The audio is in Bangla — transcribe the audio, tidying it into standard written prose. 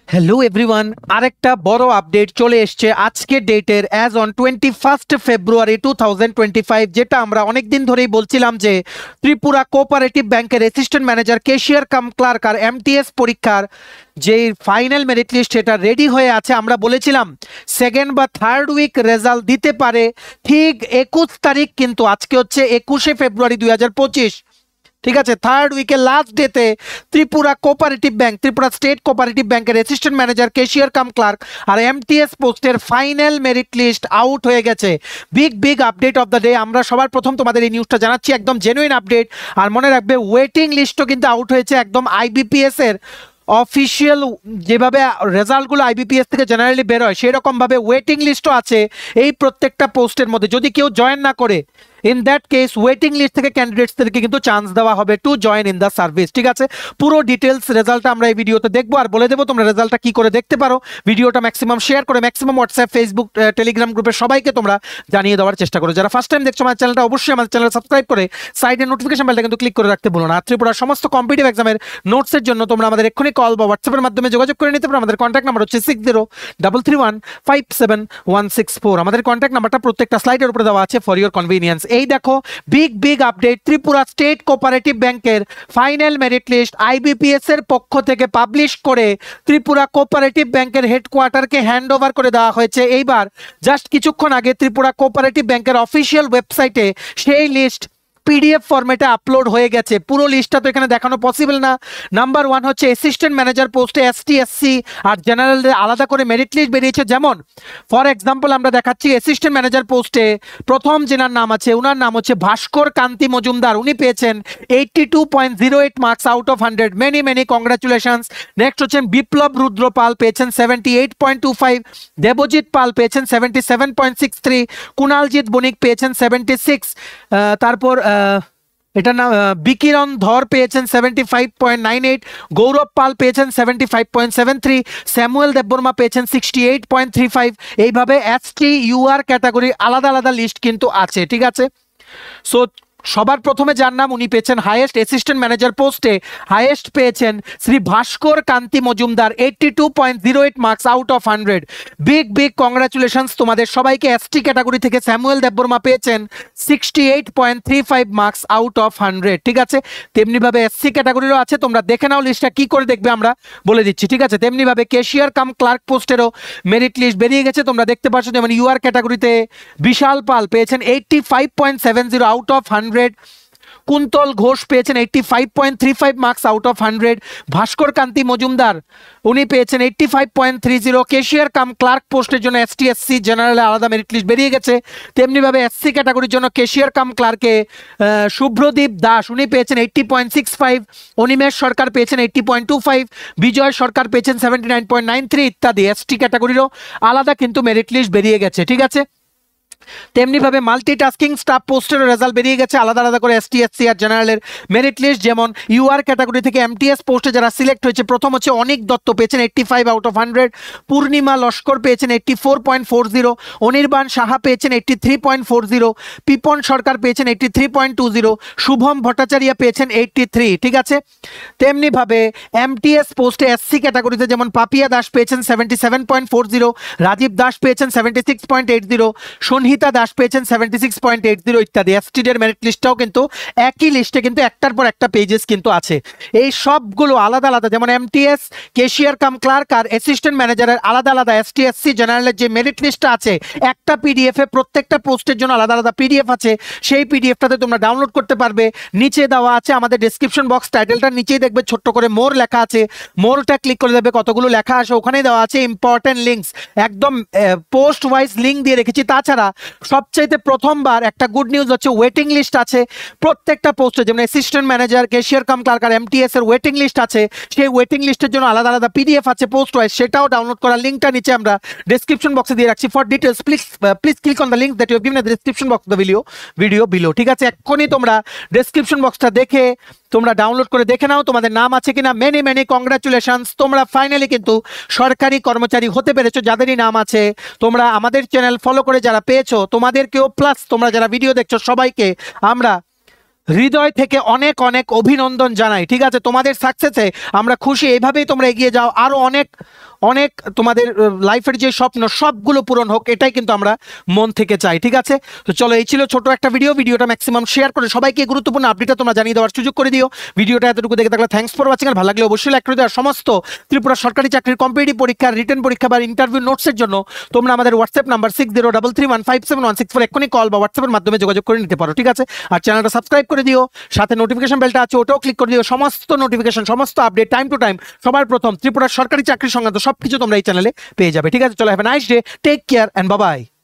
হ্যালো এভরিওয়ান, আরেকটা বড় আপডেট চলে এসছে আজকের ডেটের অ্যাজ অন 21 ফেব্রুয়ারি 2025, যেটা আমরা অনেকদিন ধরেই বলছিলাম যে ত্রিপুরা কোঅপারেটিভ ব্যাংকের assistant manager, cashier cum clerk আর এমটিএস পরীক্ষার যে ফাইনাল মেরিট লিস্ট সেটা রেডি হয়ে আছে। আমরা বলেছিলাম সেকেন্ড বা থার্ড উইক রেজাল্ট দিতে পারে, ঠিক 21 তারিখ, কিন্তু আজকে হচ্ছে 21শে ফেব্রুয়ারি 2025। ঠিক আছে, থার্ড উইকের লাস্ট ডেতে Tripura cooperative bank, Tripura state cooperative ব্যাংকের assistant manager, cashier cum clerk আর এমটিএস পোস্টের ফাইনাল মেরিট লিস্ট আউট হয়ে গেছে। Big update of the day. আমরা সবার প্রথম তোমাদের এই নিউজটা জানাচ্ছি, একদম জেনুইন আপডেট। আর মনে রাখবে, ওয়েটিং লিস্টও কিন্তু আউট হয়েছে একদম আইবিপিএস এর অফিসিয়াল, যেভাবে রেজাল্টগুলো আইবিপিএস থেকে জেনারেলি বেরোয় সেরকমভাবে ওয়েটিং লিস্টও আছে এই প্রত্যেকটা পোস্টের মধ্যে। যদি কেউ জয়েন না করে, in that case waiting list থেকে ক্যান্ডিডেটসদেরকে কিন্তু চান্স দেওয়া হবে to join in the service. ঠিক আছে, পুরো ডিটেলস রেজাল্টটা আমরা এই ভিডিওতে দেখবো আর বলে দেবো তোমরা রেজাল্টটা কি করে দেখতে পারো। ভিডিওটা ম্যাক্সিমাম শেয়ার করে ম্যাক্সিমাম হোয়াটসঅ্যাপ, ফেসবুক, টেলিগ্রাম গ্রুপে সবাইকে তোমরা জানিয়ে দেওয়ার চেষ্টা করো। যারা ফার্স্ট টাইম দেখছো আমার চ্যানেলটা, অবশ্যই আমাদের চ্যানেল সাবস্ক্রাইব করে সাইডে নোটিফিকেশন বেলটা কিন্তু ক্লিক করে রাখতে বলো না। আর ত্রিপুরার সমস্ত কম্পিটিটিভ এক্সামের নোটসের জন্য তোমরা আমাদের এক্ষুনি কল বা হোয়াটসঅ্যাপের মাধ্যমে যোগাযোগ করে নিতে পারো। আমাদের কন্ট্যাক্ট নাম্বার হচ্ছে 6033157164। আমাদের কন্ট্যাক্ট নাম্বারটা প্রত্যেকটা স্লাইডের উপরে দেওয়া আছে ফর ইউর কনভিনিয়েন্স। এই দেখো, big update, Tripura state cooperative ব্যাংকের ফাইনাল মেরিট লিস্ট আইবিপিএস এর পক্ষ থেকে পাবলিশ করে ত্রিপুরা কোঅপারেটিভ ব্যাংকের হেডকোয়ার্টারকে হ্যান্ড ওভার করে দেওয়া হয়েছে। এইবার জাস্ট কিছুক্ষণ আগে ত্রিপুরা কোঅপারেটিভ ব্যাংকের অফিসিয়াল ওয়েবসাইটে সেই লিস্ট পিডিএফ ফরম্যাটে আপলোড হয়ে গেছে। পুরো লিস্টটা তো এখানে দেখানো পসিবল না। নাম্বার 1 হচ্ছে অ্যাসিস্ট্যান্ট ম্যানেজার পোস্টে এসটি, এসসি আর জেনারেলদের আলাদা করে মেরিট লিস্ট বেরিয়েছে। যেমন ফর এক্সাম্পল আমরা দেখাচ্ছি, অ্যাসিস্ট্যান্ট ম্যানেজার পোস্টে প্রথম যেনার নাম আছে ওনার নাম হচ্ছে ভাস্কর কান্তি মজুমদার। উনি পেয়েছেন 82.08 marks out of 100। Many congratulations. Next হচ্ছেন বিপ্লব রুদ্রপাল, পেয়েছেন 78.25। দেবজিৎ পাল পেয়েছেন 77.63। কুণালজিৎ বণিক পেয়েছেন 76। তারপর এটার নাম বিকিরণ ধর পেয়েছেন 75.98। গৌরব পাল পেয়েছেন 75.73। স্যামুয়েল দেববর্মা পেয়েছেন 68.35। এইভাবে এসটি ইউআর ক্যাটাগরি আলাদা আলাদা লিস্ট কিন্তু আছে। ঠিক আছে, সো সবার প্রথমে যার নাম, উনি পেয়েছেন হাইয়েস্ট অ্যাসিস্ট্যান্ট ম্যানেজার পোস্টে হাইয়েস্ট পেয়েছেন Shri Bhaskar Kanti Majumdar, 82.08 marks out of 100। Big congratulations তোমাদের সবাইকে। এসটি ক্যাটাগরি থেকে স্যামুয়েল দেববর্মা পেয়েছেন 68.35 মার্কস আউট অফ 100। ঠিক আছে, তেমনিভাবে এসসি ক্যাটাগরিরও আছে, তোমরা দেখে নাও লিস্টটা কি করে দেখবে আমরা বলে দিচ্ছি। ঠিক আছে, তেমনিভাবে ক্যাশিয়ার কাম ক্লার্ক পোস্টেরও মেরিট লিস্ট বেরিয়ে গেছে, তোমরা দেখতে পাচ্ছ। যেমন ইউআর ক্যাটাগরিতে বিশাল পাল পেয়েছেন 85.70 আউট অফ 100। কুন্তল ঘোষ পেয়েছেন 85.35 মার্কস আউট অফ 100। ভাস্কর কান্তি মজুমদার উনি পেয়েছেন 85.30। ক্যাশিয়ার কাম ক্লার্ক পোস্টের জন্য এসটি, এসসি, জেনারেল আলাদা মেরিট লিস্ট বেরিয়ে গেছে। তেমনিভাবে এসসি ক্যাটাগরির জন্য ক্যাশিয়ার কাম ক্লার্কে শুভ্রদীপ দাস উনি পেয়েছেন 80.65। অনিমেষ সরকার পেয়েছেন 80.25। বিজয় সরকার পেয়েছেন 79.93 ইত্যাদি। এসটি ক্যাটাগরিরও আলাদা কিন্তু মেরিট লিস্ট বেরিয়ে গেছে। ঠিক আছে, তেমনিভাবে মাল্টিটাস্কিং স্টাফ পোস্টের রেজাল্ট বেরিয়ে গেছে আলাদা আলাদা করে, এসটি, এসসি আর জেনারেলের মেরিট লিস্ট। যেমন ইউআর ক্যাটাগরি থেকে এমটিএস পোস্টে যারা সিলেক্ট হয়েছে, প্রথম হচ্ছে অনিক দত্ত পেয়েছেন 85 আউট অফ 100। পূর্ণিমা লস্কর পেয়েছেন 84.40। অনির্বাণ সাহা পেয়েছেন 83.40। পিপন সরকার পেয়েছেন 83.20। শুভম ভট্টাচার্য পেয়েছেন 83। ঠিক আছে, তেমনিভাবে এমটিএস পোস্টে এসসি ক্যাটাগরিতে যেমন পাপিয়া দাস পেয়েছেন 77.40। রাজীব দাস পেয়েছেন 76.80। সনহিতা দাস পেয়েছেন 76.80 ইত্যাদি। এসটিদের মেরিট লিস্টটাও কিন্তু একই লিস্টে কিন্তু একটার পর একটা পেজেস কিন্তু আছে। এই সবগুলো আলাদা আলাদা, যেমন এমটিএস, ক্যাশিয়ার কাম ক্লার্ক আর অ্যাসিস্ট্যান্ট ম্যানেজারের আলাদা আলাদা, এসটি, এসসি, জেনারেলের যে মেরিট লিস্টটা আছে একটা পিডিএফে, প্রত্যেকটা পোস্টের জন্য আলাদা আলাদা পিডিএফ আছে। সেই পিডিএফটাতে তোমরা ডাউনলোড করতে পারবে। নিচে দেওয়া আছে আমাদের ডেসক্রিপশন বক্স, টাইটেলটার নিচেই দেখবে ছোট্ট করে মোর লেখা আছে। মোরটা ক্লিক করে দেবে, কতগুলো লেখা আসে ওখানেই দেওয়া আছে ইম্পর্টেন্ট লিঙ্কস, একদম পোস্ট ওয়াইজ লিঙ্ক দিয়ে রেখেছি। তাছাড়া সবচাইতে প্রথমবার একটা গুড নিউজ হচ্ছে ওয়েটিং লিস্ট আছে প্রত্যেকটা পোস্টে। যেমন assistant manager, cashier cum clerk আর এমটিএস এর ওয়েটিং লিস্ট আছে। সেই ওয়েটিং লিস্টের জন্য আলাদা আলাদা পিডিএফ আছে পোস্ট ওয়াইজ, সেটাও ডাউনলোড করার লিঙ্কটা নিচে আমরা ডেসক্রিপশন বক্সে দিয়ে রাখছি। For details please click on the link that you have given in the description box of the video below. ঠিক আছে, এক্ষুনি তোমরা ডেসক্রিপশন বক্সটা দেখে তোমরা ডাউনলোড করে দেখে নাও তোমাদের নাম আছে কিনা। মেনি কংগ্রাচুলেশনস, তোমরা ফাইনালি কিন্তু সরকারি কর্মচারী হতে পেরেছো যাদেরই নাম আছে। তোমরা আমাদের চ্যানেল ফলো করে যারা পেয়েছো তোমাদেরকেও, প্লাস তোমরা যারা ভিডিও দেখছো সবাইকে আমরা হৃদয় থেকে অনেক অভিনন্দন জানাই। ঠিক আছে, তোমাদের সাকসেসে আমরা খুশি। এইভাবেই তোমরা এগিয়ে যাও, আরো অনেক তোমাদের লাইফের যে স্বপ্ন সবগুলো পূরণ হোক, এটাই কিন্তু আমরা মন থেকে চাই। ঠিক আছে, তো চলো এই ছিল ছোট একটা ভিডিওটা ম্যাক্সিমাম শেয়ার করে সবাইকে গুরুত্বপূর্ণ আপডেটটা তোমরা জানিয়ে দেওয়ার সুযোগ করে দিও। ভিডিওটা এতটুকু দেখে থাকলে থ্যাঙ্কস ফর ওয়াচিং, আর ভালো লাগলে অবশ্যই লাইক করে দেওয়ার। সমস্ত ত্রিপুরা সরকারি চাকরির কম্পিটিটিভ পরীক্ষার রিটেন পরীক্ষা বা ইন্টারভিউ নোটসের জন্য তোমরা আমাদের হোয়াটসঅ্যাপ নাম্বার 6033157164 এক্ষুনি কল বা হোয়াটসঅ্যাপের মাধ্যমে যোগাযোগ করে নিতে পারো। ঠিক আছে, আর চ্যানেলটা সাবস্ক্রাইব করে দিও, সাথে নোটিফিকেশন বেলটা আছে ওটাও ক্লিক করে দিও। সমস্ত নোটিফিকেশন, সমস্ত আপডেট টাইম টু টাইম সবার প্রথম ত্রিপুরার সরকারি চাকরি সংক্রান্ত সবকিছু তোমরা এই চ্যানেলে পেয়ে যাবে। ঠিক আছে, চলো have a nice day, take care and bye by.